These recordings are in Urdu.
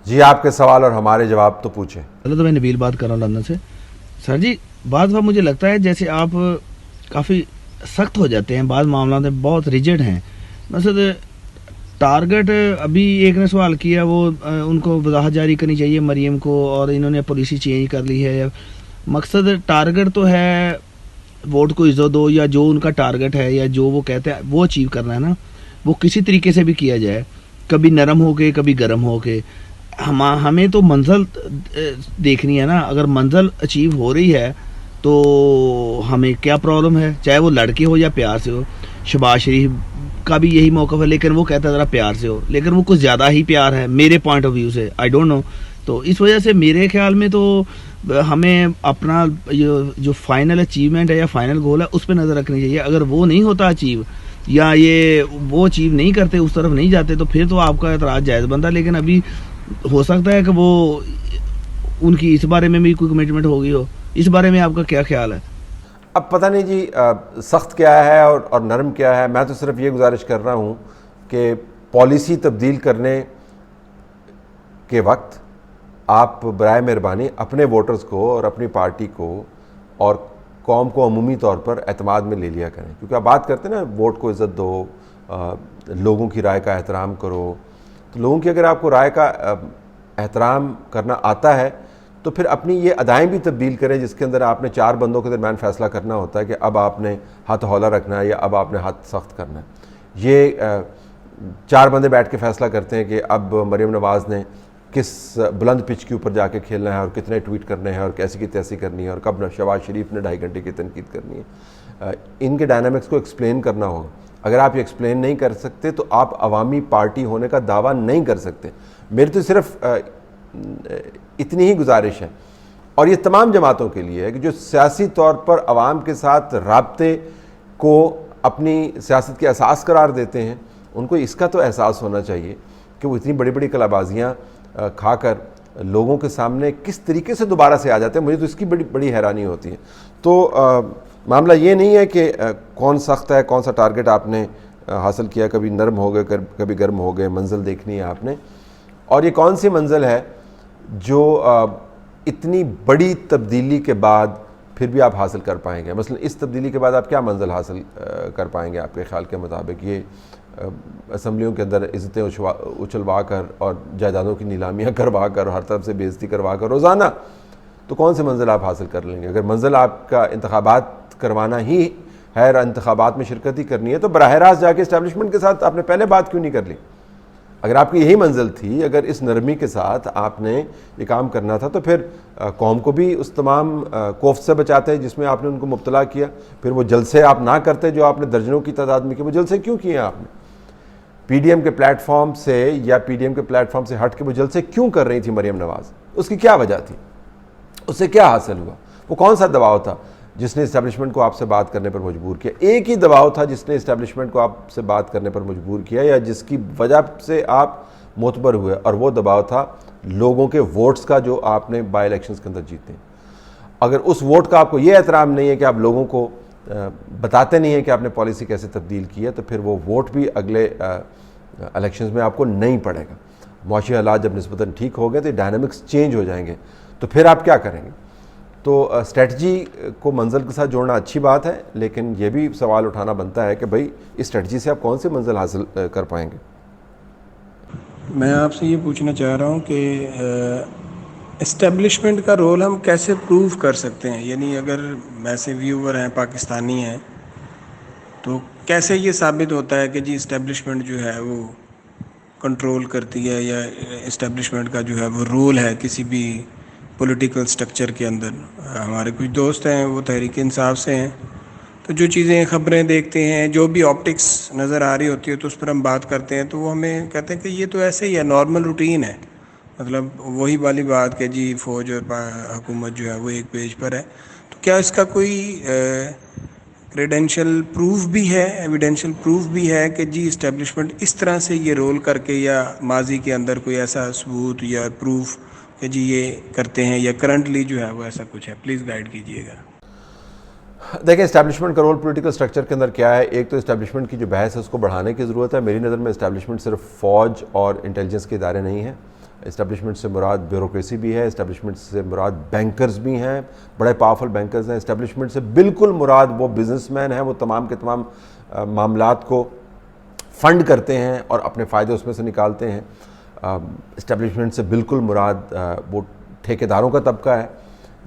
جی آپ کے سوال اور ہمارے جواب تو پوچھیں. چلو تو میں نبیل بات کر رہا ہوں لندن سے. سر جی بعض بار مجھے لگتا ہے جیسے آپ کافی سخت ہو جاتے ہیں بعض معاملات میں، بہت ریجڈ ہیں. مثلا ٹارگٹ ابھی ایک نے سوال کیا، وہ ان کو وضاحت جاری کرنی چاہیے مریم کو، اور انہوں نے پالیسی چینج کر لی ہے. مقصد ٹارگٹ تو ہے ووٹ کو عزت دو، یا جو ان کا ٹارگٹ ہے یا جو وہ کہتے ہیں وہ اچیو کرنا ہے نا، وہ کسی طریقے سے بھی کیا جائے، کبھی نرم ہو کے کبھی گرم ہو کے. ہمیں تو منزل دیکھنی ہے نا. اگر منزل اچیو ہو رہی ہے تو ہمیں کیا پرابلم ہے، چاہے وہ لڑکے ہو یا پیار سے ہو. شہباز شریف کا بھی یہی موقف ہے، لیکن وہ کہتا ہے ذرا پیار سے ہو، لیکن وہ کچھ زیادہ ہی پیار ہے میرے پوائنٹ آف ویو سے. I don't know. تو اس وجہ سے میرے خیال میں تو ہمیں اپنا جو فائنل اچیومنٹ ہے یا فائنل گول ہے اس پہ نظر رکھنی چاہیے. اگر وہ نہیں ہوتا اچیو، یا یہ وہ اچیو نہیں کرتے، اس طرف نہیں جاتے، تو پھر تو آپ کا اعتراض جائز بنتا. لیکن ابھی ہو سکتا ہے کہ وہ ان کی اس بارے میں بھی کوئی کمٹمنٹ ہوگی ہو. اس بارے میں آپ کا کیا خیال ہے؟ اب پتہ نہیں جی سخت کیا ہے اور نرم کیا ہے. میں تو صرف یہ گزارش کر رہا ہوں کہ پالیسی تبدیل کرنے کے وقت آپ برائے مہربانی اپنے ووٹرز کو اور اپنی پارٹی کو اور قوم کو عمومی طور پر اعتماد میں لے لیا کریں. کیونکہ آپ بات کرتے ہیں نا ووٹ کو عزت دو، لوگوں کی رائے کا احترام کرو. تو لوگوں کی اگر آپ کو رائے کا احترام کرنا آتا ہے تو پھر اپنی یہ ادائیں بھی تبدیل کریں، جس کے اندر آپ نے 4 بندوں کے درمیان فیصلہ کرنا ہوتا ہے کہ اب آپ نے ہاتھ ہولا رکھنا ہے یا اب آپ نے ہاتھ سخت کرنا ہے. یہ 4 بندے بیٹھ کے فیصلہ کرتے ہیں کہ اب مریم نواز نے کس بلند پچ کے اوپر جا کے کھیلنا ہے اور کتنے ٹویٹ کرنے ہیں اور کیسی کی تیسی کرنی ہے اور کب شہباز شریف نے 2.5 گھنٹے کی تنقید کرنی ہے. ان کے ڈائنامکس کو ایکسپلین کرنا ہوگا. اگر آپ یہ ایکسپلین نہیں کر سکتے تو آپ عوامی پارٹی ہونے کا دعویٰ نہیں کر سکتے. میری تو صرف اتنی ہی گزارش ہے، اور یہ تمام جماعتوں کے لیے ہے کہ جو سیاسی طور پر عوام کے ساتھ رابطے کو اپنی سیاست کے اساس قرار دیتے ہیں، ان کو اس کا تو احساس ہونا چاہیے کہ وہ اتنی بڑی بڑی کلابازیاں کھا کر لوگوں کے سامنے کس طریقے سے دوبارہ سے آ جاتے ہیں. مجھے تو اس کی بڑی حیرانی ہوتی ہے. تو معاملہ یہ نہیں ہے کہ کون سخت ہے، کون سا ٹارگٹ آپ نے حاصل کیا، کبھی نرم ہو گئے کبھی گرم ہو گئے. منزل دیکھنی ہے آپ نے، اور یہ کون سی منزل ہے جو اتنی بڑی تبدیلی کے بعد پھر بھی آپ حاصل کر پائیں گے. مثلا اس تبدیلی کے بعد آپ کیا منزل حاصل کر پائیں گے آپ کے خیال کے مطابق؟ یہ اسمبلیوں کے اندر عزتیں اچھلوا کر اور جائیدادوں کی نیلامیاں کروا کر اور ہر طرف سے بے عزتی کروا کر روزانہ، تو کون سے منزل آپ حاصل کر لیں گے؟ اگر منزل آپ کا انتخابات کروانا ہی ہے اور انتخابات میں شرکت ہی کرنی ہے تو براہ راست جا کے اسٹیبلشمنٹ کے ساتھ آپ نے پہلے بات کیوں نہیں کر لی؟ اگر آپ کی یہی منزل تھی، اگر اس نرمی کے ساتھ آپ نے یہ کام کرنا تھا، تو پھر قوم کو بھی اس تمام کوفت سے بچاتے جس میں آپ نے ان کو مبتلا کیا. پھر وہ جلسے آپ نہ کرتے جو آپ نے درجنوں کی تعداد میں کیے. وہ جلسے کیوں کیے آپ نے؟ پی ڈی ایم کے پلیٹ فارم سے یا پی ڈی ایم کے پلیٹ فارم سے ہٹ کے وہ جلسے کیوں کر رہی تھی مریم نواز؟ اس کی کیا وجہ تھی؟ اس سے کیا حاصل ہوا؟ وہ کون سا دباؤ تھا جس نے اسٹیبلشمنٹ کو آپ سے بات کرنے پر مجبور کیا؟ ایک ہی دباؤ تھا جس نے اسٹیبلشمنٹ کو آپ سے بات کرنے پر مجبور کیا یا جس کی وجہ سے آپ معتبر ہوئے، اور وہ دباؤ تھا لوگوں کے ووٹس کا جو آپ نے بائی الیکشنز کے اندر جیتے. اگر اس ووٹ کا آپ کو یہ احترام نہیں ہے کہ آپ لوگوں کو بتاتے نہیں ہیں کہ آپ نے پالیسی کیسے تبدیل کی ہے، تو پھر وہ ووٹ بھی اگلے الیکشنز میں آپ کو نہیں پڑے گا. معاشی حالات جب نسبتاً ٹھیک ہو گئے تو ڈائنامکس چینج ہو جائیں گے، تو پھر آپ کیا کریں گے؟ تو اسٹریٹجی کو منزل کے ساتھ جوڑنا اچھی بات ہے، لیکن یہ بھی سوال اٹھانا بنتا ہے کہ بھائی اس اسٹریٹجی سے آپ کون سی منزل حاصل کر پائیں گے؟ میں آپ سے یہ پوچھنا چاہ رہا ہوں کہ اسٹیبلشمنٹ کا رول ہم کیسے پروف کر سکتے ہیں؟ یعنی اگر ویسے ویور ہیں، پاکستانی ہیں، تو کیسے یہ ثابت ہوتا ہے کہ جی اسٹیبلشمنٹ جو ہے وہ کنٹرول کرتی ہے، یا اسٹیبلشمنٹ کا جو ہے وہ رول ہے کسی بھی پولیٹیکل سٹرکچر کے اندر؟ ہمارے کچھ دوست ہیں وہ تحریک انصاف سے ہیں، تو جو چیزیں خبریں دیکھتے ہیں، جو بھی آپٹکس نظر آ رہی ہوتی ہے تو اس پر ہم بات کرتے ہیں، تو وہ ہمیں کہتے ہیں کہ یہ تو ایسے ہی ہے، نارمل روٹین ہے. مطلب وہی والی بات کہ جی فوج اور حکومت جو ہے وہ ایک پیج پر ہے. تو کیا اس کا کوئی کریڈینشیل پروف بھی ہے، ایویڈینشیل پروف بھی ہے کہ جی اسٹیبلشمنٹ اس طرح سے یہ رول کر کے، یا ماضی کے اندر کوئی ایسا ثبوت یا پروف کہ جی یہ کرتے ہیں، یا کرنٹلی جو ہے وہ ایسا کچھ ہے؟ پلیز گائیڈ کیجیے گا. دیکھیں اسٹیبلشمنٹ کا رول پولیٹیکل سٹرکچر کے اندر کیا ہے. ایک تو اسٹیبلشمنٹ کی جو بحث ہے اس کو بڑھانے کی ضرورت ہے. میری نظر میں اسٹیبلشمنٹ صرف فوج اور انٹیلیجنس کے ادارے نہیں ہیں. اسٹیبلشمنٹ سے مراد بیوروکریسی بھی ہے, اسٹیبلشمنٹ سے مراد بینکرز بھی ہیں, بڑے پاورفل بینکرز ہیں. اسٹیبلشمنٹ سے بالکل مراد وہ بزنس مین ہیں, وہ تمام کے تمام معاملات کو فنڈ کرتے ہیں اور اپنے فائدے اس میں سے نکالتے ہیں. اسٹیبلشمنٹ سے بالکل مراد وہ ٹھیکیداروں کا طبقہ ہے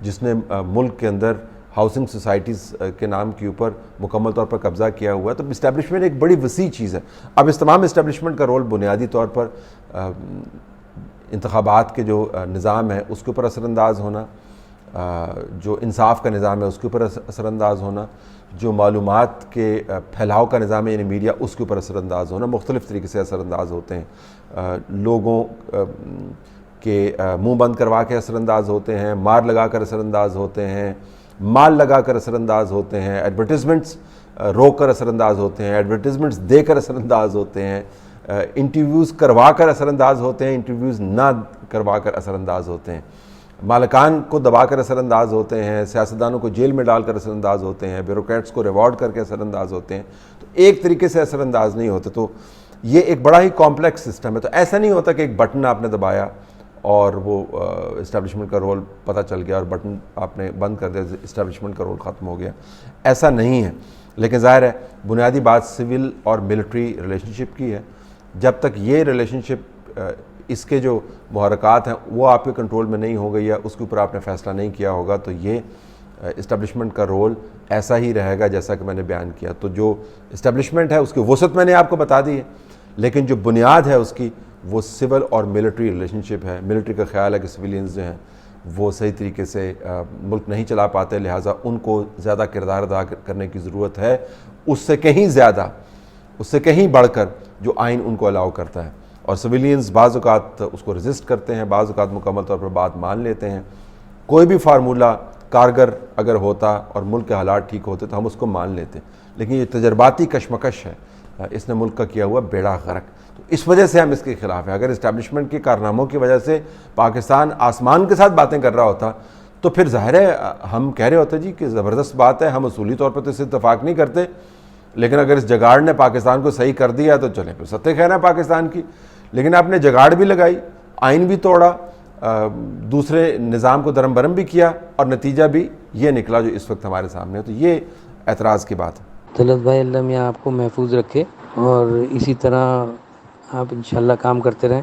جس نے ملک کے اندر ہاؤسنگ سوسائٹیز کے نام کے اوپر مکمل طور پر قبضہ کیا ہوا ہے. تو اسٹیبلشمنٹ ایک بڑی وسیع چیز ہے. اب اس تمام اسٹیبلشمنٹ کا رول بنیادی طور پر انتخابات کے جو نظام ہے اس کے اوپر اثر انداز ہونا, جو انصاف کا نظام ہے اس کے اوپر اثر انداز ہونا, جو معلومات کے پھیلاؤ کا نظام ہے یعنی میڈیا اس کے اوپر اثر انداز ہونا. مختلف طریقے سے اثر انداز ہوتے ہیں, لوگوں کے منہ بند کروا کے اثر انداز ہوتے ہیں, مار لگا کر اثر انداز ہوتے ہیں, مال لگا کر اثر انداز ہوتے ہیں, ایڈورٹیزمنٹس روک کر اثر انداز ہوتے ہیں, ایڈورٹیزمنٹس دے کر اثر انداز ہوتے ہیں, انٹرویوز کروا کر اثر انداز ہوتے ہیں, انٹرویوز نہ کروا کر اثر انداز ہوتے ہیں, مالکان کو دبا کر اثر انداز ہوتے ہیں, سیاستدانوں کو جیل میں ڈال کر اثر انداز ہوتے ہیں, بیوروکریٹس کو ریوارڈ کر کے اثر انداز ہوتے ہیں. تو ایک طریقے سے اثر انداز نہیں ہوتے. تو یہ ایک بڑا ہی کمپلیکس سسٹم ہے. تو ایسا نہیں ہوتا کہ ایک بٹن آپ نے دبایا اور وہ اسٹیبلشمنٹ کا رول پتہ چل گیا اور بٹن آپ نے بند کر دیا, اسٹیبلشمنٹ کا رول ختم ہو گیا. ایسا نہیں ہے. لیکن ظاہر ہے بنیادی بات سول اور ملٹری ریلیشن شپ کی ہے. جب تک یہ ریلیشن شپ اس کے جو محرکات ہیں وہ آپ کے کنٹرول میں نہیں ہو گئی یا اس کے اوپر آپ نے فیصلہ نہیں کیا ہوگا تو یہ اسٹیبلشمنٹ کا رول ایسا ہی رہے گا جیسا کہ میں نے بیان کیا. تو جو اسٹیبلشمنٹ ہے اس کی وسعت میں نے آپ کو بتا دی ہے, لیکن جو بنیاد ہے اس کی وہ سول اور ملٹری ریلیشن شپ ہے. ملٹری کا خیال ہے کہ سویلینز جو ہیں وہ صحیح طریقے سے ملک نہیں چلا پاتے, لہٰذا ان کو زیادہ کردار ادا کرنے کی ضرورت ہے, اس سے کہیں زیادہ, اس سے کہیں بڑھ کر جو آئین ان کو الاؤ کرتا ہے. اور سویلینز بعض اوقات اس کو ریزسٹ کرتے ہیں, بعض اوقات مکمل طور پر بات مان لیتے ہیں. کوئی بھی فارمولہ کارگر اگر ہوتا اور ملک کے حالات ٹھیک ہوتے تو ہم اس کو مان لیتے, لیکن یہ تجرباتی کشمکش ہے, اس نے ملک کا کیا ہوا بیڑا غرق. تو اس وجہ سے ہم اس کے خلاف ہیں. اگر اسٹیبلشمنٹ کے کارناموں کی وجہ سے پاکستان آسمان کے ساتھ باتیں کر رہا ہوتا تو پھر ظاہر ہے ہم کہہ رہے ہوتے جی کہ زبردست بات ہے, ہم اصولی طور پر تو اس سے اتفاق نہیں کرتے, لیکن اگر اس جگاڑ نے پاکستان کو صحیح کر دیا تو چلیں پھر ستہ خیر ہے پاکستان کی. لیکن آپ نے جگاڑ بھی لگائی, آئین بھی توڑا, دوسرے نظام کو درم برم بھی کیا اور نتیجہ بھی یہ نکلا جو اس وقت ہمارے سامنے ہے. تو یہ اعتراض کی بات ہے. طلعت بھائی اللہ میاں آپ کو محفوظ رکھے اور اسی طرح آپ انشاءاللہ کام کرتے رہیں.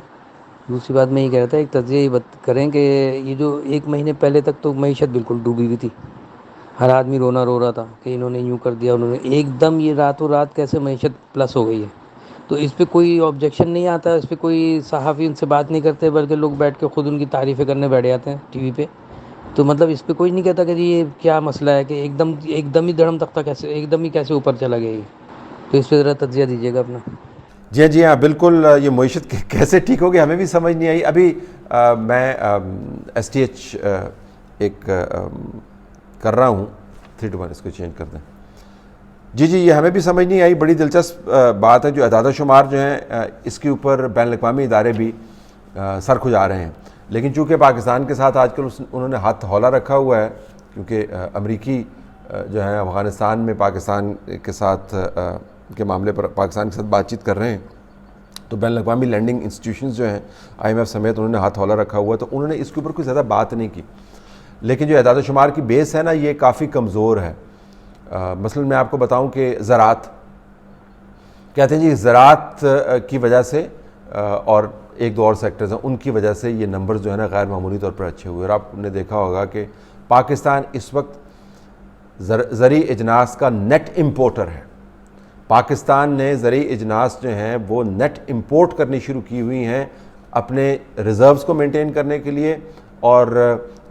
دوسری بات میں یہ کہہ رہا تھا, ایک تجزیہ یہ کریں کہ یہ جو 1 مہینے پہلے تک تو معیشت بالکل ڈوبی ہوئی تھی, ہر آدمی رو رہا تھا کہ انہوں نے یوں کر دیا, انہوں نے ایک دم یہ راتوں رات کیسے معیشت پلس ہو گئی ہے. تو اس پہ کوئی آبجیکشن نہیں آتا, اس پہ کوئی صحافی ان سے بات نہیں کرتے, بلکہ لوگ بیٹھ کے خود ان کی تعریفیں کرنے بیٹھ جاتے ہیں ٹی وی پہ. تو مطلب اس پہ کوئی نہیں کہتا کہ جی یہ کیا مسئلہ ہے کہ ایک دم ہی دھڑم تختہ کیسے ایک دم ہی کیسے اوپر چلا گیا یہ. تو اس پہ ذرا تجزیہ دیجیے گا اپنا. جی ہاں بالکل. یہ معیشت کیسے ٹھیک ہوگی ہمیں بھی سمجھ نہیں آئی. ابھی میں ایس ٹی ایچ ایک کر رہا ہوں 3:1, اس کو چینج کر دیں. جی یہ ہمیں بھی سمجھ نہیں آئی. بڑی دلچسپ بات ہے. جو اعداد و شمار جو ہیں اس کے اوپر بین الاقوامی ادارے بھی سر کھجا رہے ہیں, لیکن چونکہ پاکستان کے ساتھ آج کل انہوں نے ہاتھ ہولہ رکھا ہوا ہے, کیونکہ امریکی جو ہیں افغانستان میں پاکستان کے ساتھ کے معاملے پر پاکستان کے ساتھ بات چیت کر رہے ہیں, تو بین الاقوامی لینڈنگ انسٹیٹیوشنز جو ہیں IMF سمیت انہوں نے ہاتھ ہولہ رکھا ہوا ہے, تو انہوں نے اس کے اوپر کوئی زیادہ بات نہیں کی. لیکن جو اعداد و شمار کی بیس ہے نا یہ کافی کمزور ہے. مثلا میں آپ کو بتاؤں کہ زراعت کہتے ہیں جی زراعت کی وجہ سے اور ایک دو اور سیکٹرز ہیں ان کی وجہ سے یہ نمبرز جو ہے نا غیر معمولی طور پر اچھے ہوئے. اور آپ نے دیکھا ہوگا کہ پاکستان اس وقت زرعی اجناس کا نیٹ امپورٹر ہے. پاکستان نے زرعی اجناس جو ہیں وہ نیٹ امپورٹ کرنی شروع کی ہوئی ہیں اپنے ریزروز کو مینٹین کرنے کے لیے اور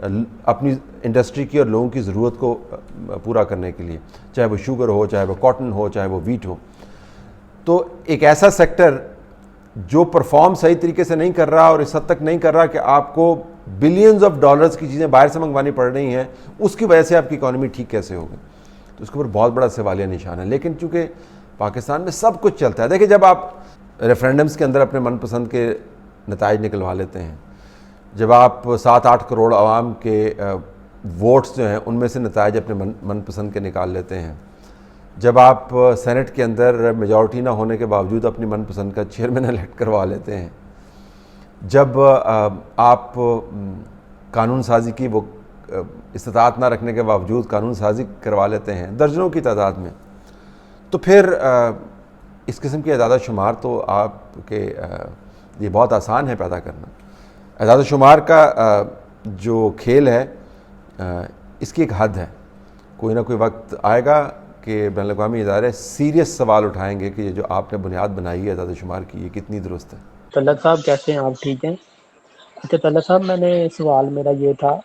اپنی انڈسٹری کی اور لوگوں کی ضرورت کو پورا کرنے کے لیے, چاہے وہ شوگر ہو, چاہے وہ کاٹن ہو, چاہے وہ ویٹ ہو. تو ایک ایسا سیکٹر جو پرفارم صحیح طریقے سے نہیں کر رہا اور اس حد تک نہیں کر رہا کہ آپ کو بلینز آف ڈالرز کی چیزیں باہر سے منگوانی پڑ رہی ہیں, اس کی وجہ سے آپ کی اکانومی ٹھیک کیسے ہوگی. تو اس کے اوپر بہت بڑا سوالیہ نشان ہے. لیکن چونکہ پاکستان میں سب کچھ چلتا ہے, دیکھیں جب آپ ریفرینڈمز کے اندر اپنے من پسند کے نتائج نکلوا لیتے ہیں, جب آپ 7-8 کروڑ عوام کے ووٹس جو ہیں ان میں سے نتائج اپنے من پسند کے نکال لیتے ہیں, جب آپ سینٹ کے اندر میجورٹی نہ ہونے کے باوجود اپنی من پسند کا چیئرمین الیکٹ کروا لیتے ہیں, جب آپ قانون سازی کی وہ استطاعت نہ رکھنے کے باوجود قانون سازی کروا لیتے ہیں درجنوں کی تعداد میں، تو پھر اس قسم کی اعداد و شمار تو آپ کے یہ بہت آسان ہے پیدا کرنا۔ اعداد و شمار کا جو کھیل ہے اس کی ایک حد ہے، کوئی نہ کوئی وقت آئے گا کہ بین الاقوامی ادارے سیریس سوال اٹھائیں گے کہ یہ جو آپ نے بنیاد بنائی ہے اعداد و شمار کی، یہ کتنی درست ہے۔ طلعت صاحب کیسے ہیں آپ؟ ٹھیک ہیں؟ اچھا طلعت صاحب، سوال میرا یہ تھا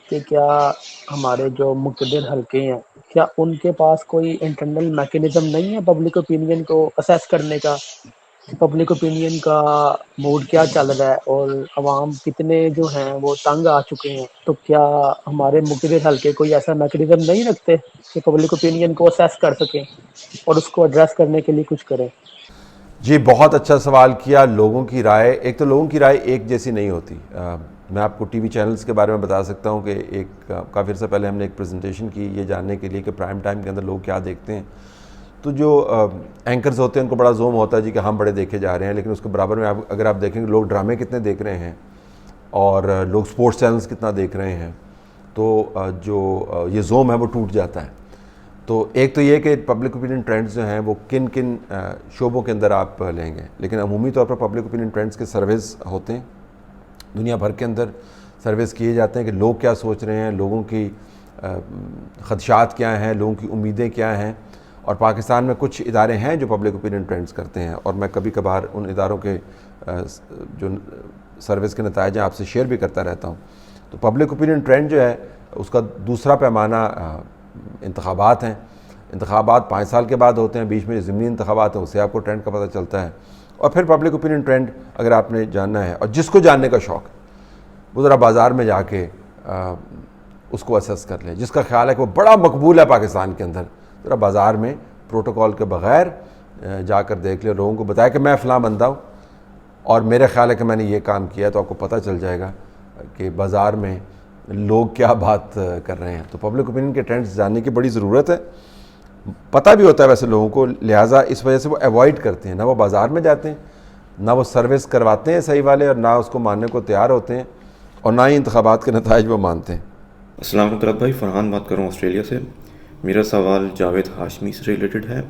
کہ کیا ہمارے جو مقتدر حلقے ہیں، کیا ان کے پاس کوئی انٹرنل میکینزم نہیں ہے پبلک اوپینین کو اسیس کرنے کا کہ پبلک اوپینین کا موڈ کیا چل رہا ہے اور عوام کتنے جو ہیں وہ تنگ آ چکے ہیں؟ تو کیا ہمارے مقتدر حلقے کوئی ایسا میکینزم نہیں رکھتے کہ پبلک اوپینین کو اسیس کر سکیں اور اس کو ایڈریس کرنے کے لیے کچھ کریں؟ جی بہت اچھا سوال کیا۔ لوگوں کی رائے، ایک تو لوگوں کی رائے ایک جیسی نہیں ہوتی۔ میں آپ کو ٹی وی چینلز کے بارے میں بتا سکتا ہوں کہ ایک کافی عرصہ پہلے ہم نے ایک پریزنٹیشن کی یہ جاننے کے لیے کہ پرائم ٹائم کے اندر لوگ کیا دیکھتے ہیں، تو جو اینکرز ہوتے ہیں ان کو بڑا زوم ہوتا ہے جی کہ ہم بڑے دیکھے جا رہے ہیں، لیکن اس کے برابر میں اگر آپ دیکھیں کہ لوگ ڈرامے کتنے دیکھ رہے ہیں اور لوگ سپورٹس چینلز کتنا دیکھ رہے ہیں، تو جو یہ زوم ہے وہ ٹوٹ جاتا ہے۔ تو ایک تو یہ کہ پبلک اوپینین ٹرینڈز جو ہیں وہ کن کن شعبوں کے اندر آپ لیں گے، لیکن عمومی طور پر پبلک اوپینین ٹرینڈز کے سرویز ہوتے ہیں، دنیا بھر کے اندر سرویز کیے جاتے ہیں کہ لوگ کیا سوچ رہے ہیں، لوگوں کی خدشات کیا ہیں، لوگوں کی امیدیں کیا ہیں۔ اور پاکستان میں کچھ ادارے ہیں جو پبلک اوپینین ٹرینڈز کرتے ہیں، اور میں کبھی کبھار ان اداروں کے جو سرویز کے نتائج ہیں آپ سے شیئر بھی کرتا رہتا ہوں۔ تو پبلک اوپینین ٹرینڈ جو ہے اس کا دوسرا پیمانہ انتخابات ہیں۔ انتخابات 5 سال کے بعد ہوتے ہیں، بیچ میں ضمنی انتخابات ہیں، اس سے آپ کو ٹرینڈ کا پتہ چلتا ہے۔ اور پھر پبلک اوپینین ٹرینڈ اگر آپ نے جاننا ہے، اور جس کو جاننے کا شوق وہ ذرا بازار میں جا کے اس کو اسیس کر لیں، جس کا خیال ہے کہ وہ بڑا مقبول ہے پاکستان کے اندر، ذرا بازار میں پروٹوکول کے بغیر جا کر دیکھ لیں، لوگوں کو بتایا کہ میں فلاں بندہ ہوں اور میرے خیال ہے کہ میں نے یہ کام کیا ہے، تو آپ کو پتہ چل جائے گا کہ بازار میں لوگ کیا بات کر رہے ہیں۔ تو پبلک اوپینین کے ٹرینڈز جاننے کی بڑی ضرورت ہے، پتہ بھی ہوتا ہے ویسے لوگوں کو، لہٰذا اس وجہ سے وہ ایوائڈ کرتے ہیں، نہ وہ بازار میں جاتے ہیں، نہ وہ سروس کرواتے ہیں صحیح والے، اور نہ اس کو ماننے کو تیار ہوتے ہیں، اور نہ ہی انتخابات کے نتائج وہ مانتے ہیں۔ السلام علیکم طلعت بھائی، فرحان بات کر رہا ہوں آسٹریلیا سے۔ میرا سوال جاوید ہاشمی سے ریلیٹڈ ہے۔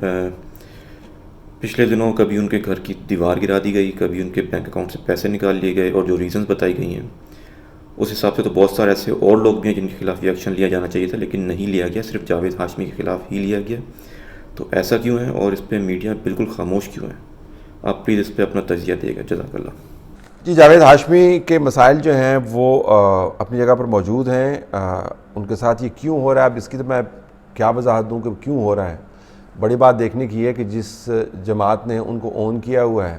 پچھلے دنوں کبھی ان کے گھر کی دیوار گرا دی گئی، کبھی ان کے بینک اکاؤنٹ سے پیسے نکال لیے گئے، اور جو ریزنز بتائی گئی ہیں اس حساب سے تو بہت سارے ایسے اور لوگ بھی ہیں جن کے خلاف یہ ایکشن لیا جانا چاہیے تھا، لیکن نہیں لیا گیا، صرف جاوید ہاشمی کے خلاف ہی لیا گیا۔ تو ایسا کیوں ہے، اور اس پہ میڈیا بالکل خاموش کیوں ہے؟ آپ پلیز اس پہ اپنا تجزیہ دے گا، جزاک اللہ۔ جی جاوید ہاشمی کے مسائل جو ہیں وہ اپنی جگہ پر موجود ہیں، ان کے ساتھ یہ کیوں ہو رہا ہے، اب اس کی تو میں کیا وضاحت دوں کہ کیوں ہو رہا ہے۔ بڑی بات دیکھنے کی ہے کہ جس جماعت نے ان کو اون کیا ہوا ہے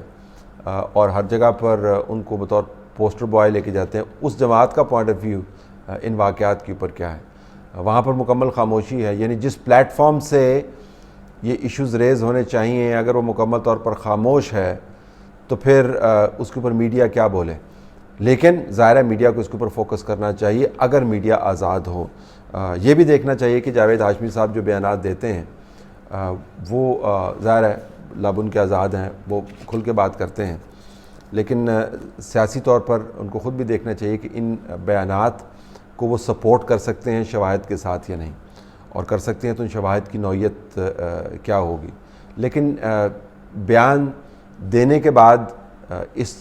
اور ہر جگہ پر ان کو بطور پوسٹر بوائے لے کے جاتے ہیں، اس جماعت کا پوائنٹ آف ویو ان واقعات کے اوپر کیا ہے۔ وہاں پر مکمل خاموشی ہے، یعنی جس پلیٹ فارم سے یہ ایشوز ریز ہونے چاہیے اگر وہ مکمل طور پر خاموش ہے تو پھر اس کے اوپر میڈیا کیا بولے۔ لیکن ظاہر ہے میڈیا کو اس کے اوپر فوکس کرنا چاہیے اگر میڈیا آزاد ہو۔ یہ بھی دیکھنا چاہیے کہ جاوید ہاشمی صاحب جو بیانات دیتے ہیں وہ ظاہر ہے لب ان کے آزاد ہیں، وہ کھل کے بات کرتے ہیں، لیکن سیاسی طور پر ان کو خود بھی دیکھنا چاہیے کہ ان بیانات کو وہ سپورٹ کر سکتے ہیں شواہد کے ساتھ یا نہیں، اور کر سکتے ہیں تو ان شواہد کی نوعیت کیا ہوگی۔ لیکن بیان دینے کے بعد اس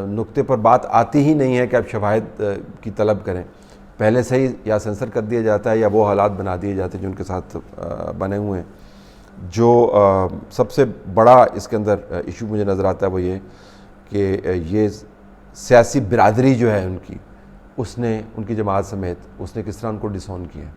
نقطے پر بات آتی ہی نہیں ہے کہ آپ شواہد کی طلب کریں، پہلے سے ہی یا سینسر کر دیا جاتا ہے یا وہ حالات بنا دیے جاتے ہیں جو ان کے ساتھ بنے ہوئے ہیں۔ جو سب سے بڑا اس کے اندر ایشو مجھے نظر آتا ہے وہ یہ کہ یہ سیاسی برادری جو ہے ان کی، اس نے ان کی جماعت سمیت اس نے کس طرح ان کو ڈس اون کیا ہے۔